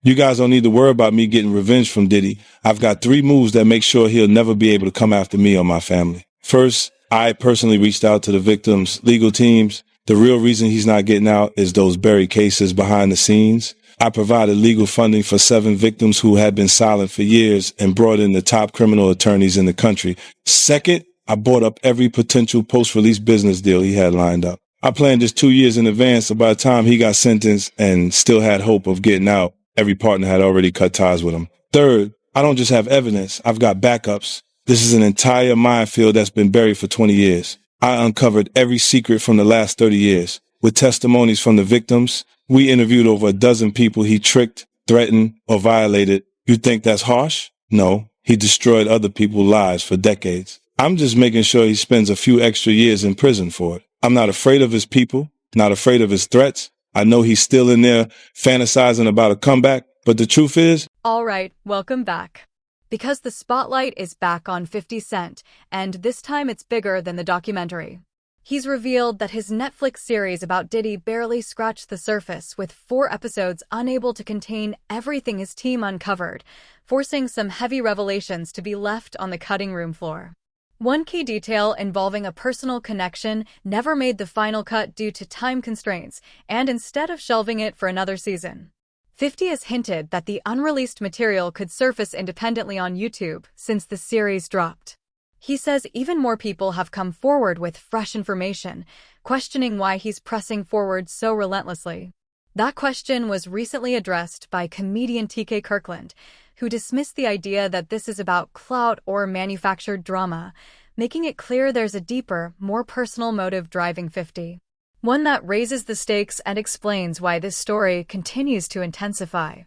You guys don't need to worry about me getting revenge from Diddy. I've got 3 moves that make sure he'll never be able to come after me or my family. First, I personally reached out to the victims' legal teams. The real reason he's not getting out is those buried cases behind the scenes. I provided legal funding for 7 victims who had been silent for years and brought in the top criminal attorneys in the country. Second, I bought up every potential post-release business deal he had lined up. I planned this 2 years in advance, so by the time he got sentenced and still had hope of getting out, every partner had already cut ties with him. Third, I don't just have evidence, I've got backups. This is an entire minefield that's been buried for 20 years. I uncovered every secret from the last 30 years. With testimonies from the victims, we interviewed over a dozen people he tricked, threatened, or violated. You think that's harsh? No, he destroyed other people's lives for decades. I'm just making sure he spends a few extra years in prison for it. I'm not afraid of his people, not afraid of his threats. I know he's still in there fantasizing about a comeback, but the truth is... All right, welcome back. Because the spotlight is back on 50 Cent, and this time it's bigger than the documentary. He's revealed that his Netflix series about Diddy barely scratched the surface, with 4 episodes unable to contain everything his team uncovered, forcing some heavy revelations to be left on the cutting room floor. One key detail involving a personal connection never made the final cut due to time constraints, and instead of shelving it for another season. 50 has hinted that the unreleased material could surface independently on YouTube since the series dropped. He says even more people have come forward with fresh information, questioning why he's pressing forward so relentlessly. That question was recently addressed by comedian TK Kirkland, who dismissed the idea that this is about clout or manufactured drama, making it clear there's a deeper, more personal motive driving 50. One that raises the stakes and explains why this story continues to intensify.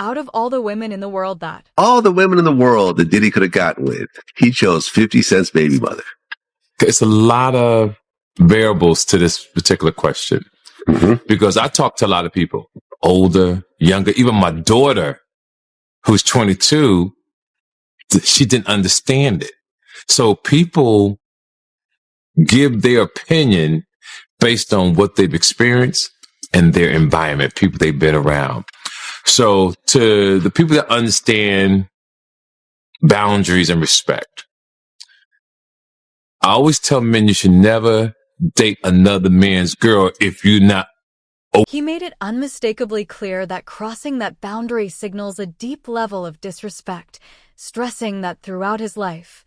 Out of all the women in the world that Diddy could have gotten with, he chose 50 Cent's baby mother. It's a lot of variables to this particular question. Because I talk to a lot of people, older, younger, even my daughter, who's 22, she didn't understand it. So people give their opinion based on what they've experienced and their environment, people they've been around. So to the people that understand boundaries and respect, I always tell men you should never date another man's girl if you're not. He made it unmistakably clear that crossing that boundary signals a deep level of disrespect, stressing that throughout his life,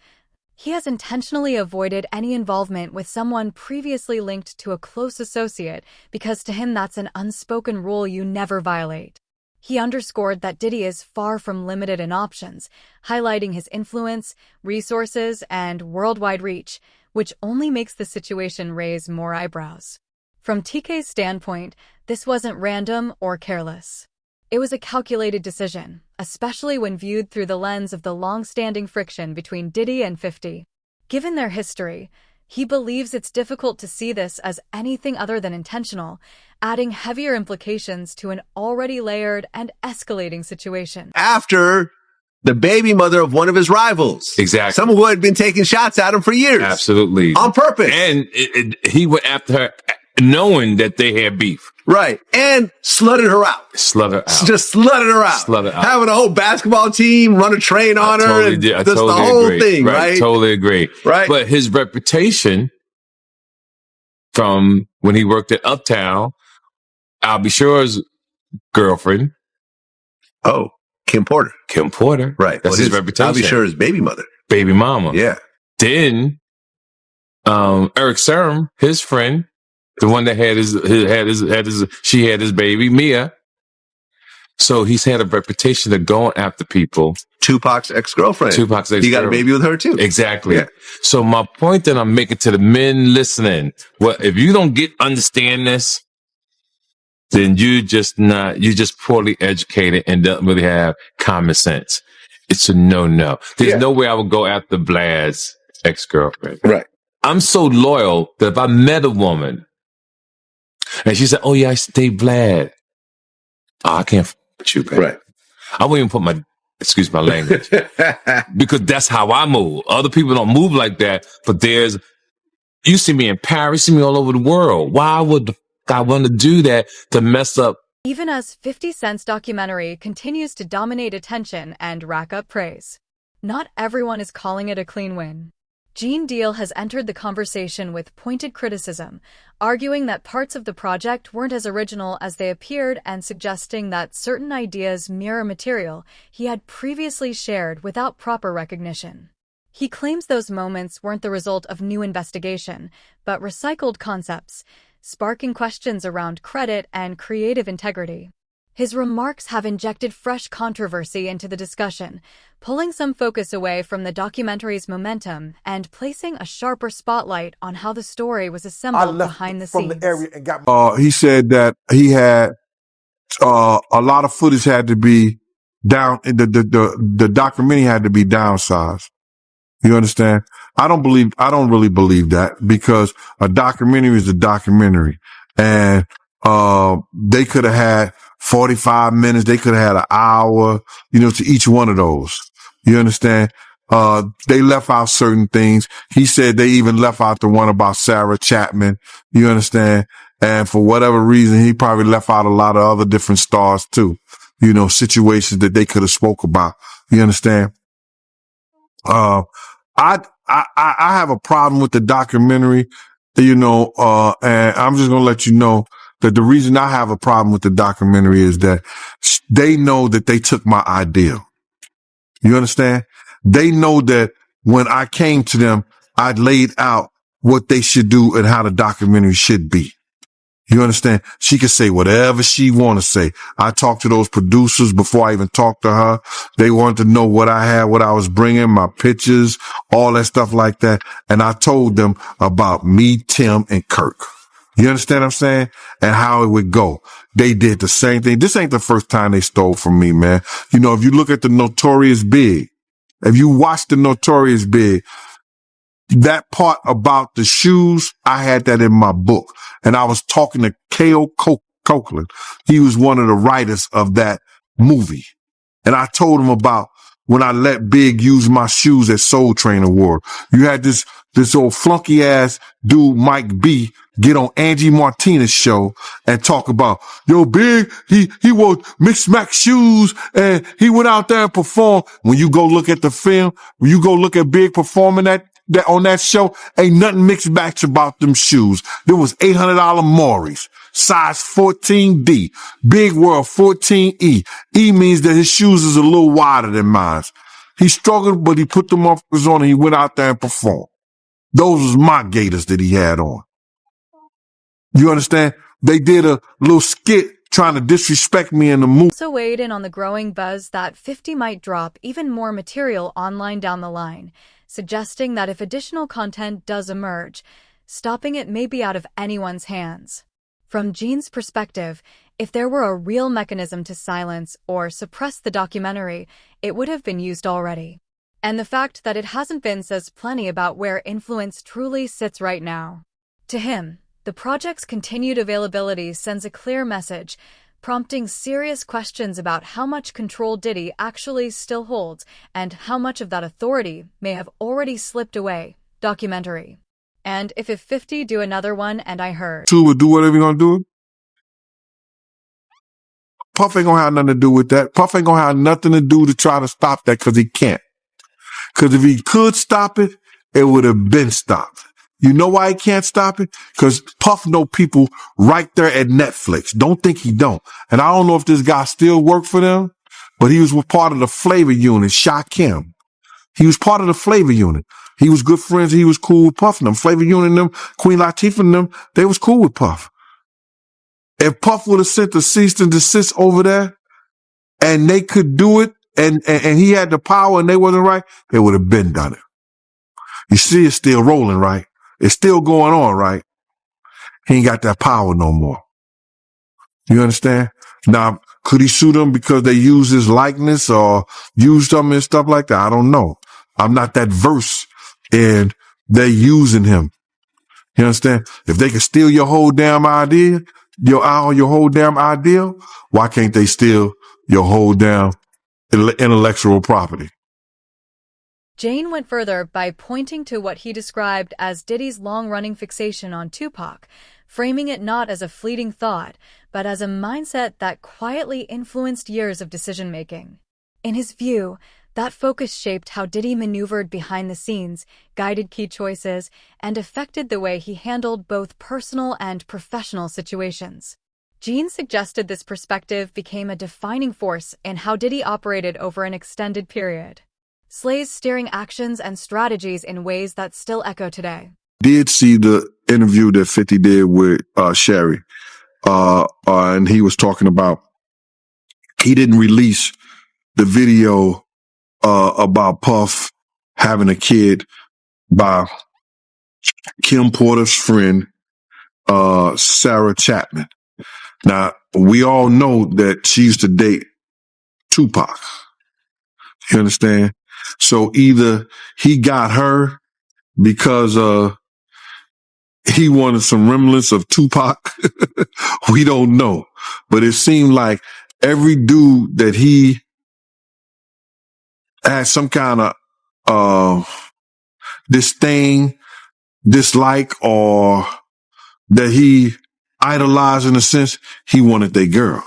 he has intentionally avoided any involvement with someone previously linked to a close associate because to him that's an unspoken rule you never violate. He underscored that Diddy is far from limited in options, highlighting his influence, resources, and worldwide reach, which only makes the situation raise more eyebrows. From TK's standpoint, this wasn't random or careless. It was a calculated decision, especially when viewed through the lens of the long-standing friction between Diddy and 50. Given their history, he believes it's difficult to see this as anything other than intentional, adding heavier implications to an already layered and escalating situation. After the baby mother of one of his rivals. Exactly. Someone who had been taking shots at him for years. Absolutely. On purpose. And he went after her knowing that they had beef. Right. And slutted her out. Just slutted her out. Having a whole basketball team run a train on her. Totally and did. I just totally the whole agree. thing, Right. right? Totally agree. Right. But his reputation from when he worked at Uptown, I'll be sure's girlfriend. Oh, Kim Porter. Right. That's his reputation. I'll be sure his baby mother. Baby mama. Yeah. Then, Eric Serum, his friend, the one that she had his baby, Mia. So he's had a reputation of going after people. Tupac's ex-girlfriend. He got a baby with her too. Exactly. Yeah. So my point that I'm making to the men listening, well, if you don't understand this, then you're just poorly educated and don't really have common sense. It's a no-no. There's no way I would go after Vlad's ex-girlfriend. Right. I'm so loyal that if I met a woman and she said, "Oh yeah, I stay Vlad," I can't with you, baby. Right. I wouldn't even put excuse my language, because that's how I move. Other people don't move like that, but you see me in Paris, you see me all over the world. Why would I want to do that to mess up even as 50 Cent's documentary continues to dominate attention and rack up praise. Not everyone is calling it a clean win. Gene Deal has entered the conversation with pointed criticism, arguing that parts of the project weren't as original as they appeared and suggesting that certain ideas mirror material he had previously shared without proper recognition. He claims those moments weren't the result of new investigation, but recycled concepts, sparking questions around credit and creative integrity. His remarks have injected fresh controversy into the discussion, pulling some focus away from the documentary's momentum and placing a sharper spotlight on how the story was assembled behind the scenes. He said that he had a lot of footage had to be down. The documentary had to be downsized. You understand? I don't really believe that, because a documentary is a documentary, and they could have had 45 minutes. They could have had an hour, to each one of those. You understand? They left out certain things. He said they even left out the one about Sarah Chapman. You understand? And for whatever reason, he probably left out a lot of other different stars too. Situations that they could have spoke about. You understand? I have a problem with the documentary, and I'm just going to let you know that the reason I have a problem with the documentary is that they know that they took my idea. You understand? They know that when I came to them, I laid out what they should do and how the documentary should be. You understand? She can say whatever she want to say. I talked to those producers before I even talked to her. They wanted to know what I had, what I was bringing, my pictures, all that stuff like that. And I told them about me, Tim, and Kirk. You understand what I'm saying? And how it would go. They did the same thing. This ain't the first time they stole from me, man. If you look at the Notorious Big, if you watch the Notorious Big, that part about the shoes, I had that in my book. And I was talking to K.O. Copeland. He was one of the writers of that movie. And I told him about when I let Big use my shoes at Soul Train Award. You had this old flunky ass dude, Mike B, get on Angie Martinez's show and talk about, Big, he wore mixed max shoes and he went out there and performed. When you go look at the film, when you go look at Big performing on that show, ain't nothing mixed match about them shoes. There was $800 Maury's, size 14D, Big World 14E. E means that his shoes is a little wider than mine. He struggled, but he put them on and he went out there and performed. Those was my Gators that he had on. You understand? They did a little skit trying to disrespect me in the movie. Also weighed in on the growing buzz that 50 might drop even more material online down the line, suggesting that if additional content does emerge, stopping it may be out of anyone's hands. From Gene's perspective, if there were a real mechanism to silence or suppress the documentary, it would have been used already. And the fact that it hasn't been says plenty about where influence truly sits right now. To him, the project's continued availability sends a clear message, prompting serious questions about how much control Diddy actually still holds and how much of that authority may have already slipped away. Documentary. And if 50 do another one, and I heard Two would do whatever you're gonna do. Puff ain't gonna have nothing to do with that. Puff ain't gonna have nothing to do to try to stop that, because he can't. Because if he could stop it, it would have been stopped. You know why he can't stop it? Because Puff know people right there at Netflix. Don't think he don't. And I don't know if this guy still worked for them, but he was part of the flavor unit, Shakim. He was part of the flavor unit. He was good friends. He was cool with Puff and them. Flavor unit and them, Queen Latifah and them, they was cool with Puff. If Puff would have sent the cease and desist over there and they could do it and he had the power and they wasn't right, they would have been done it. You see, it's still rolling, right? It's still going on, right? He ain't got that power no more. You understand? Now, could he sue them because they used his likeness or used them and stuff like that? I don't know. I'm not that versed in they using him. You understand? If they can steal your whole damn idea, your whole damn ideal, why can't they steal your whole damn intellectual property? Jane went further by pointing to what he described as Diddy's long-running fixation on Tupac, framing it not as a fleeting thought, but as a mindset that quietly influenced years of decision-making. In his view, that focus shaped how Diddy maneuvered behind the scenes, guided key choices, and affected the way he handled both personal and professional situations. Gene suggested this perspective became a defining force in how Diddy operated over an extended period, Slay's steering actions and strategies in ways that still echo today. Did see the interview that 50 did with Sherry, and he was talking about he didn't release the video about Puff having a kid by Kim Porter's friend, Sarah Chapman. Now, we all know that she used to date Tupac. You understand? So either he got her because he wanted some remnants of Tupac. We don't know. But it seemed like every dude that he had some kind of disdain, dislike, or that he idolized in a sense, he wanted their girl.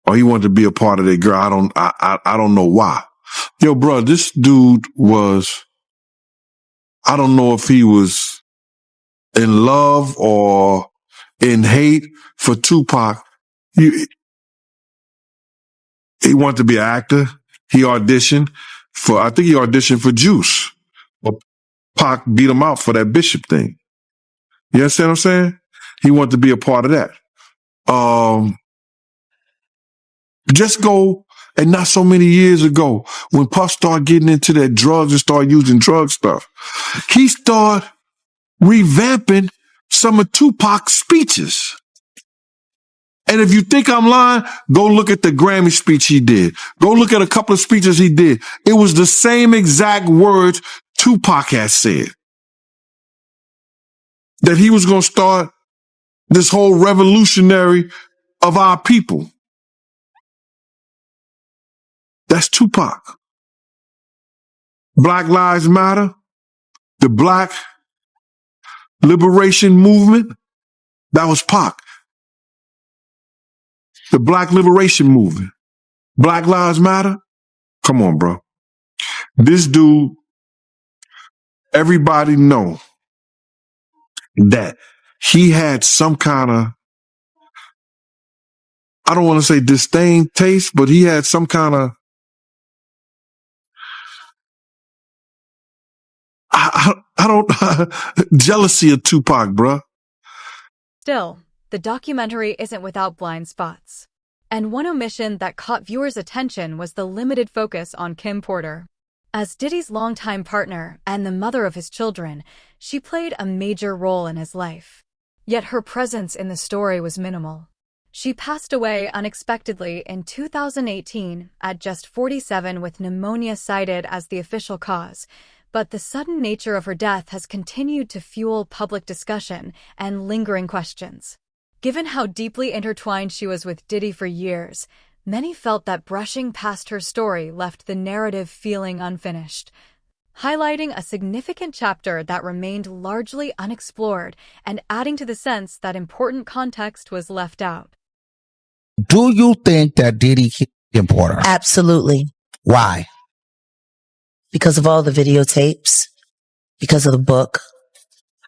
Or he wanted to be a part of their girl. I don't know why. Yo, bro, this dude was, I don't know if he was in love or in hate for Tupac. He wanted to be an actor. He auditioned for Juice. But Pac beat him out for that Bishop thing. You understand what I'm saying? He wanted to be a part of that. Just go, and not so many years ago, when Puff started getting into that drugs and started using drug stuff, he started revamping some of Tupac's speeches. And if you think I'm lying, go look at the Grammy speech he did. Go look at a couple of speeches he did. It was the same exact words Tupac had said. That he was going to start this whole revolutionary of our people. That's Tupac. Black Lives Matter, the Black Liberation Movement, that was Pac. The Black Liberation Movement. Black Lives Matter? Come on, bro. This dude, everybody know that he had some kind of, I don't want to say disdain taste, but he had some kind of, I don't, jealousy of Tupac, bro. Still, the documentary isn't without blind spots. And one omission that caught viewers' attention was the limited focus on Kim Porter. As Diddy's longtime partner and the mother of his children, she played a major role in his life. Yet her presence in the story was minimal. She passed away unexpectedly in 2018 at just 47 with pneumonia cited as the official cause, but the sudden nature of her death has continued to fuel public discussion and lingering questions. Given how deeply intertwined she was with Diddy for years, many felt that brushing past her story left the narrative feeling unfinished, highlighting a significant chapter that remained largely unexplored and adding to the sense that important context was left out. Do you think that Diddy killed Kim Porter? Absolutely. Why? Because of all the videotapes, because of the book,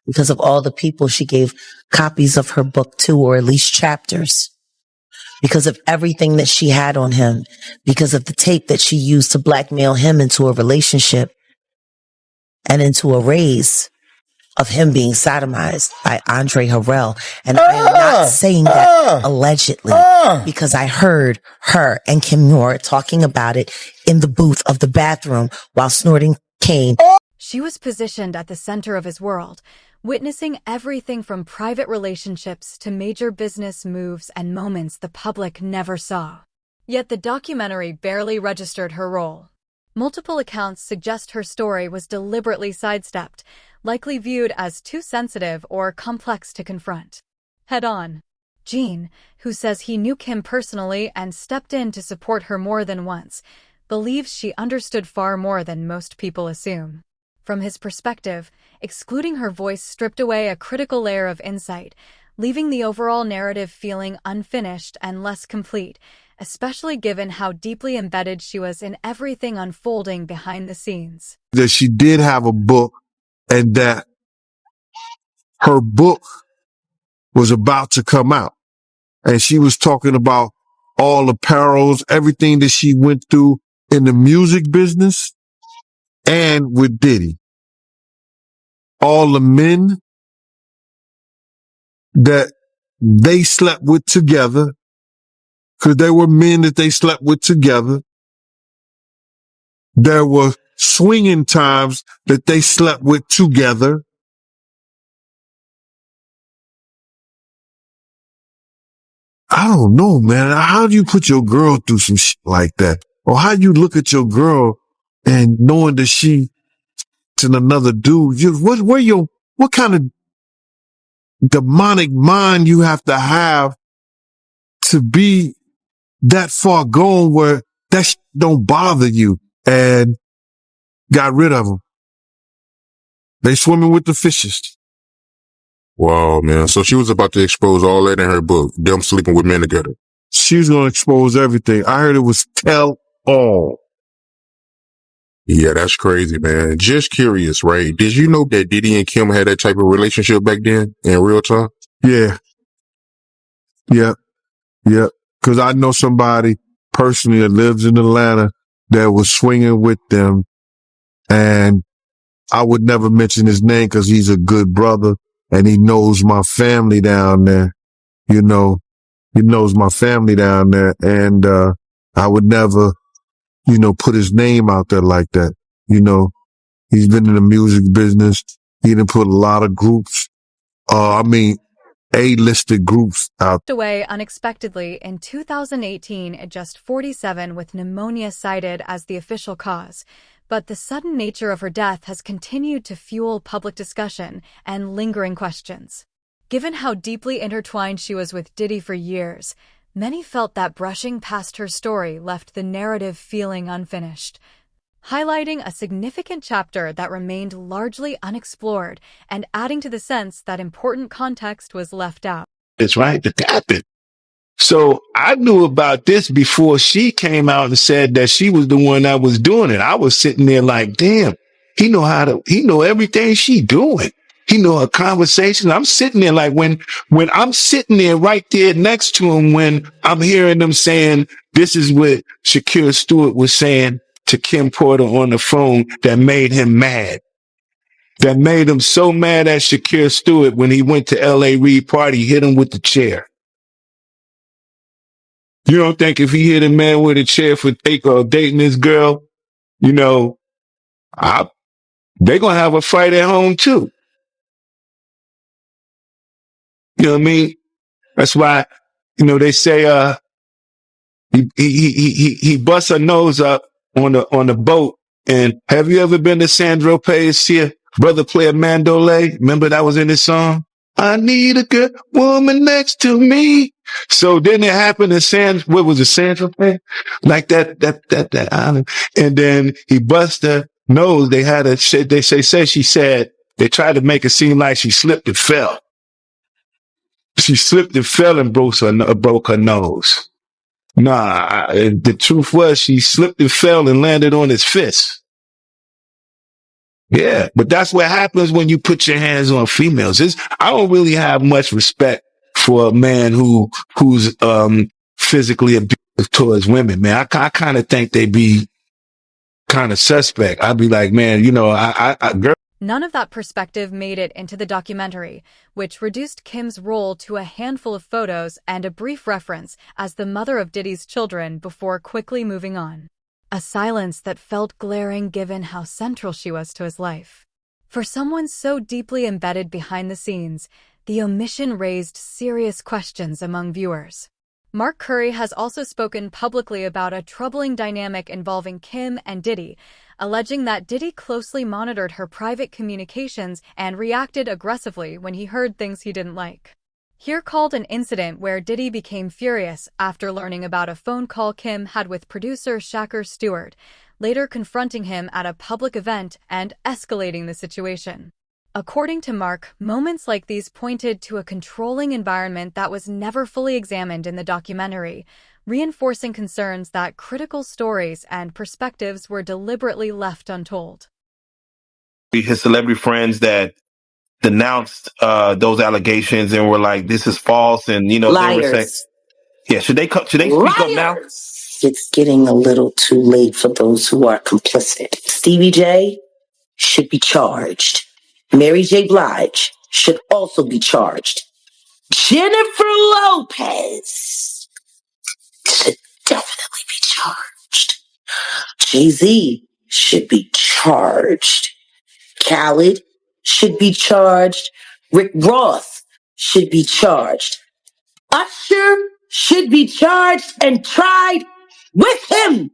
because of all the people she gave copies of her book to, or at least chapters, because of everything that she had on him, because of the tape that she used to blackmail him into a relationship and into a raise of him being sodomized by Andre Harrell. And I am not saying that allegedly, because I heard her and Kim Noor talking about it in the booth of the bathroom while snorting cane. She was positioned at the center of his world, witnessing everything from private relationships to major business moves and moments the public never saw. Yet the documentary barely registered her role. Multiple accounts suggest her story was deliberately sidestepped, likely viewed as too sensitive or complex to confront head-on. Gene, who says he knew Kim personally and stepped in to support her more than once, believes she understood far more than most people assume. From his perspective, excluding her voice stripped away a critical layer of insight, leaving the overall narrative feeling unfinished and less complete, especially given how deeply embedded she was in everything unfolding behind the scenes. That she did have a book and that her book was about to come out. And she was talking about all the perils, everything that she went through in the music business and with Diddy. All the men that they slept with together, because there were men that they slept with together. There were swinging times that they slept with together. I don't know, man. How do you put your girl through some shit like that? Or how do you look at your girl and knowing that she to another dude? What kind of demonic mind you have to be that far gone where that shit don't bother you? And got rid of them. They swimming with the fishes. Wow, man. So she was about to expose all that in her book, them sleeping with men together. She was going to expose everything. I heard it was tell all. Yeah, that's crazy, man. Just curious, right? Did you know that Diddy and Kim had that type of relationship back then in real time? Yeah. Yep. Yep. Because I know somebody personally that lives in Atlanta that was swinging with them. And I would never mention his name because he's a good brother and he knows my family down there. You know, he knows my family down there. And I would never, put his name out there like that. He's been in the music business. He done put a lot of groups, A-listed groups out. Away unexpectedly in 2018 at just 47 with pneumonia cited as the official cause. But the sudden nature of her death has continued to fuel public discussion and lingering questions. Given how deeply intertwined she was with Diddy for years, many felt that brushing past her story left the narrative feeling unfinished, highlighting a significant chapter that remained largely unexplored and adding to the sense that important context was left out. It's right to happen. So I knew about this before she came out and said that she was the one that was doing it. I was sitting there like, damn, he know everything she doing. He know her conversation. I'm sitting there like when I'm sitting there right there next to him, when I'm hearing them saying, this is what Shakira Stewart was saying to Kim Porter on the phone that made him mad. That made him so mad at Shakira Stewart when he went to L.A. Reid party, hit him with the chair. You don't think if he hit a man with a chair for dating this girl, they gonna have a fight at home too. You know what I mean? That's why, they say, he busts her nose up on the boat. And have you ever been to Sandro Pay's see a brother play a mandolay? Remember that was in his song? I need a good woman next to me. So then it happened in what was it, Sandro Pay? Like that island. And then he bust her nose. They tried to make it seem like she slipped and fell. She slipped and fell and broke her nose. The truth was she slipped and fell and landed on his fist. Yeah, but that's what happens when you put your hands on females. I don't really have much respect for a man who's physically abusive towards women, man. I kind of think they be kind of suspect. I'd be like, man, girl. None of that perspective made it into the documentary, which reduced Kim's role to a handful of photos and a brief reference as the mother of Diddy's children before quickly moving on. A silence that felt glaring given how central she was to his life. For someone so deeply embedded behind the scenes, the omission raised serious questions among viewers. Mark Curry has also spoken publicly about a troubling dynamic involving Kim and Diddy, alleging that Diddy closely monitored her private communications and reacted aggressively when he heard things he didn't like. Here called an incident where Diddy became furious after learning about a phone call Kim had with producer Shakur Stewart, later confronting him at a public event and escalating the situation. According to Mark, moments like these pointed to a controlling environment that was never fully examined in the documentary, reinforcing concerns that critical stories and perspectives were deliberately left untold. His celebrity friends that denounced those allegations and were like, "This is false," and they were saying, "Yeah, should they speak up now?" It's getting a little too late for those who are complicit. Stevie J should be charged. Mary J. Blige should also be charged. Jennifer Lopez should definitely be charged. Jay-Z should be charged. Khaled should be charged. Rick Ross should be charged. Usher should be charged and tried with him.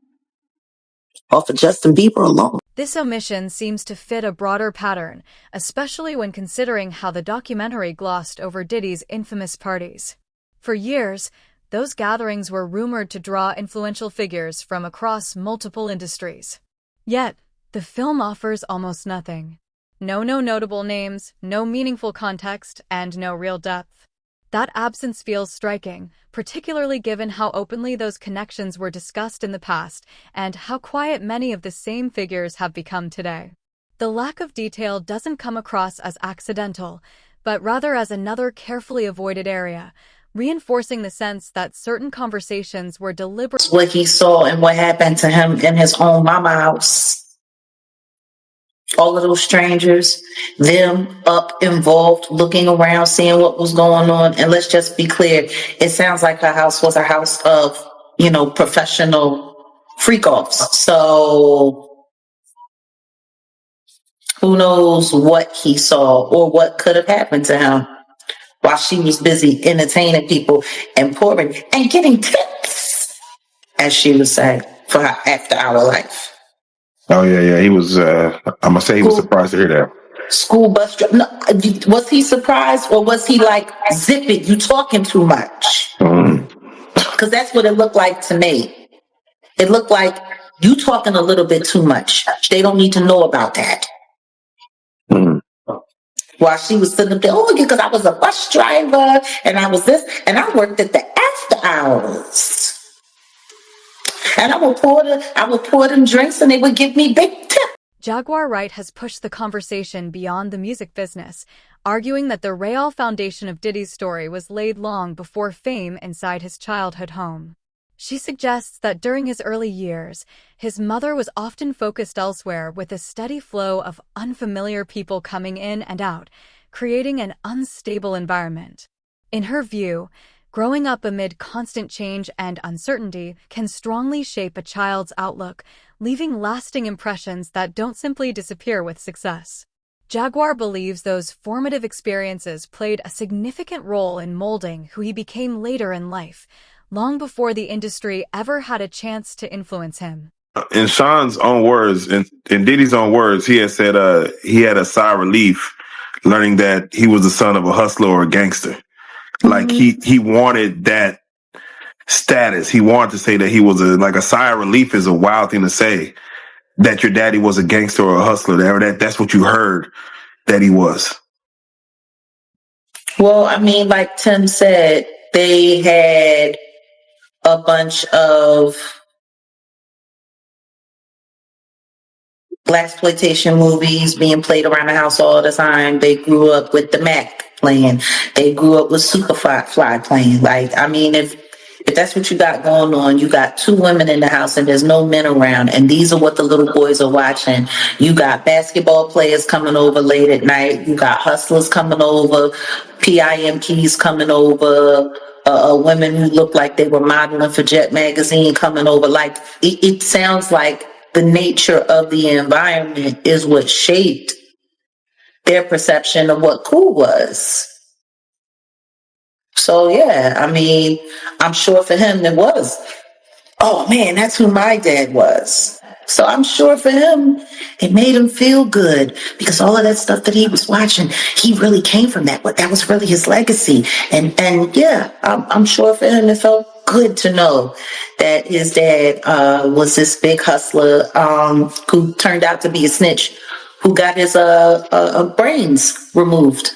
Off of Justin Bieber alone. This omission seems to fit a broader pattern, especially when considering how the documentary glossed over Diddy's infamous parties. For years, those gatherings were rumored to draw influential figures from across multiple industries. Yet, the film offers almost nothing. No notable names, no meaningful context, and no real depth. That absence feels striking, particularly given how openly those connections were discussed in the past and how quiet many of the same figures have become today. The lack of detail doesn't come across as accidental, but rather as another carefully avoided area, reinforcing the sense that certain conversations were deliberate. What he saw and what happened to him in his own mama house. All of those strangers, them up involved, looking around, seeing what was going on. And let's just be clear, it sounds like her house was a house of, professional freak-offs. So who knows what he saw or what could have happened to him while she was busy entertaining people and pouring and getting tips, as she would say, for her after-hour life. Oh yeah. He was. I'm gonna say he was surprised to hear that. School bus driver. No, was he surprised or was he like, "Zip it, you talking too much"? Because that's what it looked like to me. It looked like you talking a little bit too much. They don't need to know about that. While she was sitting up there, because I was a bus driver and I was this and I worked at the after hours. And I would pour them drinks and they would give me big tips. Jaguar Wright has pushed the conversation beyond the music business, arguing that the real foundation of Diddy's story was laid long before fame inside his childhood home. She suggests that during his early years, his mother was often focused elsewhere with a steady flow of unfamiliar people coming in and out, creating an unstable environment. In her view, growing up amid constant change and uncertainty can strongly shape a child's outlook, leaving lasting impressions that don't simply disappear with success. Jaguar believes those formative experiences played a significant role in molding who he became later in life, long before the industry ever had a chance to influence him. In Sean's own words, in Diddy's own words, he had said he had a sigh of relief learning that he was the son of a hustler or a gangster. Like he wanted that status. He wanted to say that he was a sigh of relief is a wild thing to say, that your daddy was a gangster or a hustler. That's what you heard that he was. Well, I mean, like Tim said, they had a bunch of blaxploitation movies being played around the house all the time. They grew up with the Mac playing. They grew up with Superfly playing. Like, I mean, if that's what you got going on, you got two women in the house and there's no men around, and these are what the little boys are watching. You got basketball players coming over late at night. You got hustlers coming over, PIMPs coming over, women who look like they were modeling for Jet Magazine coming over. Like, it sounds like the nature of the environment is what shaped their perception of what cool was. So, yeah, I mean, I'm sure for him it was, oh, man, that's who my dad was. So I'm sure for him, it made him feel good because all of that stuff that he was watching, he really came from that. But that was really his legacy. And yeah, I'm sure for him, it felt good to know that his dad was this big hustler who turned out to be a snitch, who got his brains removed.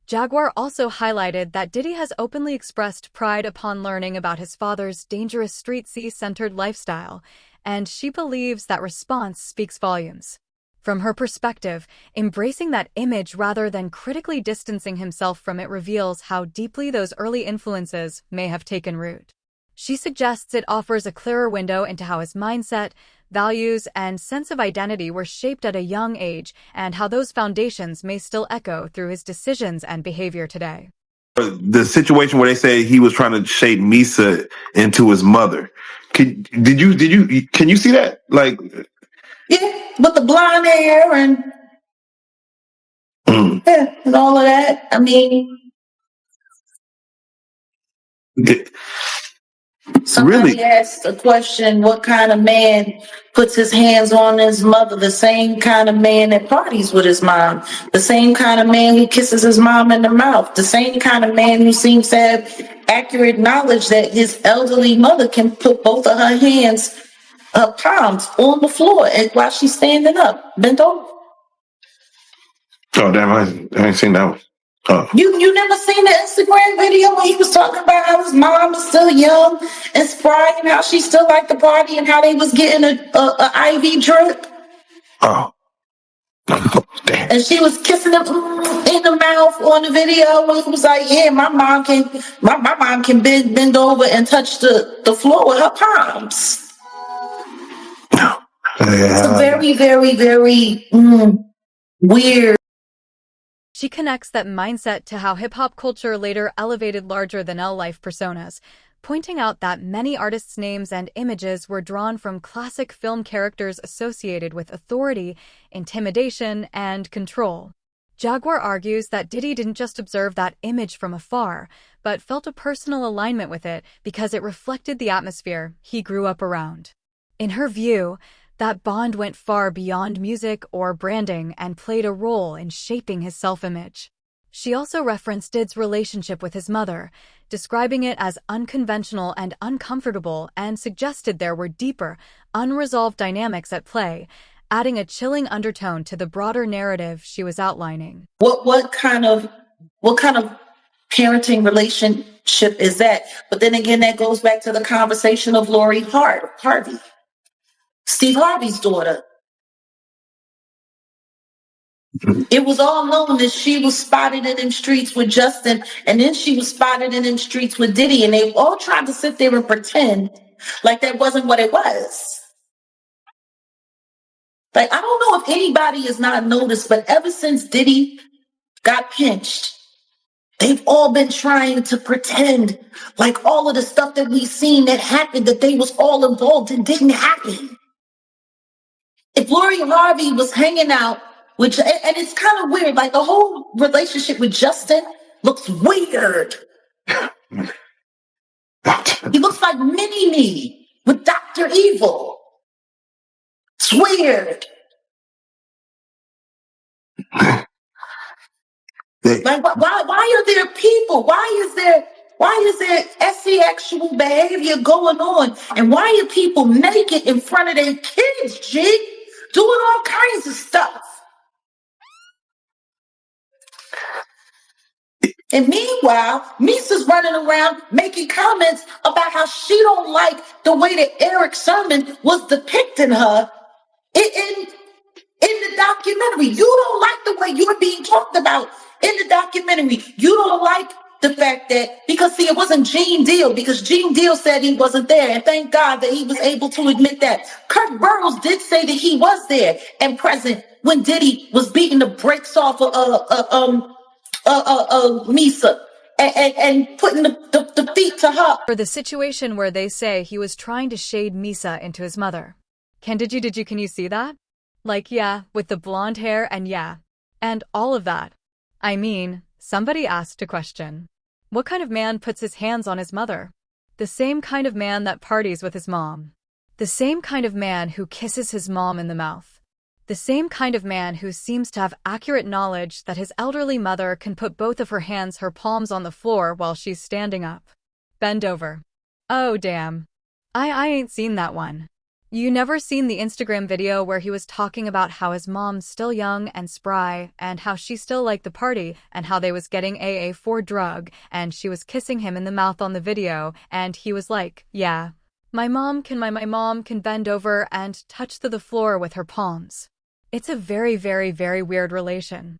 Jaguar also highlighted that Diddy has openly expressed pride upon learning about his father's dangerous street C-centered lifestyle, and she believes that response speaks volumes. From her perspective, embracing that image rather than critically distancing himself from it reveals how deeply those early influences may have taken root. She suggests it offers a clearer window into how his mindset, values, and sense of identity were shaped at a young age, and how those foundations may still echo through his decisions and behavior today. The situation where they say he was trying to shape Misa into his mother. Can you see that? Like, yeah, with the blonde hair and yeah, and all of that. I mean, somebody really asked a question, what kind of man puts his hands on his mother? The same kind of man that parties with his mom, the same kind of man who kisses his mom in the mouth, the same kind of man who seems to have accurate knowledge that his elderly mother can put both of her hands, her palms on the floor and while she's standing up, bent over. Oh damn! I ain't seen that one. Oh. You never seen the Instagram video where he was talking about how his mom was still young and spry and how she still liked the party and how they was getting a IV drip? Oh. Damn. And she was kissing him in the mouth on the video when he was like, yeah, my mom can bend over and touch the floor with her palms. It's a very, very, very weird. She connects that mindset to how hip-hop culture later elevated larger-than-life personas, pointing out that many artists' names and images were drawn from classic film characters associated with authority, intimidation, and control. Jaguar argues that Diddy didn't just observe that image from afar, but felt a personal alignment with it because it reflected the atmosphere he grew up around. In her view, that bond went far beyond music or branding and played a role in shaping his self-image. She also referenced Did's relationship with his mother, describing it as unconventional and uncomfortable, and suggested there were deeper, unresolved dynamics at play, adding a chilling undertone to the broader narrative she was outlining. What kind of parenting relationship is that? But then again, that goes back to the conversation of Lori Harvey. Steve Harvey's daughter. It was all known that she was spotted in them streets with Justin, and then she was spotted in them streets with Diddy, and they all tried to sit there and pretend like that wasn't what it was. Like, I don't know if anybody has not noticed, but ever since Diddy got pinched, they've all been trying to pretend like all of the stuff that we've seen that happened, that they was all involved in, didn't happen. If Lori Harvey was hanging out with, and it's kind of weird, like the whole relationship with Justin looks weird. He looks like Mini-Me with Dr. Evil. It's weird. Like, why are there people? Why is there sexual behavior going on? And why are people naked in front of their kids, G? Doing all kinds of stuff. And meanwhile, Misa's running around making comments about how she don't like the way that Eric Sermon was depicting her in the documentary. You don't like the way you're being talked about in the documentary. You don't like the fact that, because see, it wasn't Gene Deal, because Gene Deal said he wasn't there, and thank God that he was able to admit that. Kirk Burroughs did say that he was there and present when Diddy was beating the brakes off of Misa and putting the feet to her. For the situation where they say he was trying to shade Misa into his mother. Can you see that? Like, yeah, with the blonde hair and all of that. I mean, somebody asked a question. What kind of man puts his hands on his mother? The same kind of man that parties with his mom. The same kind of man who kisses his mom in the mouth. The same kind of man who seems to have accurate knowledge that his elderly mother can put both of her palms on the floor while she's standing up. Bend over. Oh, damn. I ain't seen that one. You never seen the Instagram video where he was talking about how his mom's still young and spry, and how she still liked the party, and how they was getting AA for drug, and she was kissing him in the mouth on the video, and he was like, yeah, my mom can bend over and touch the floor with her palms. It's a very, very, very weird relation.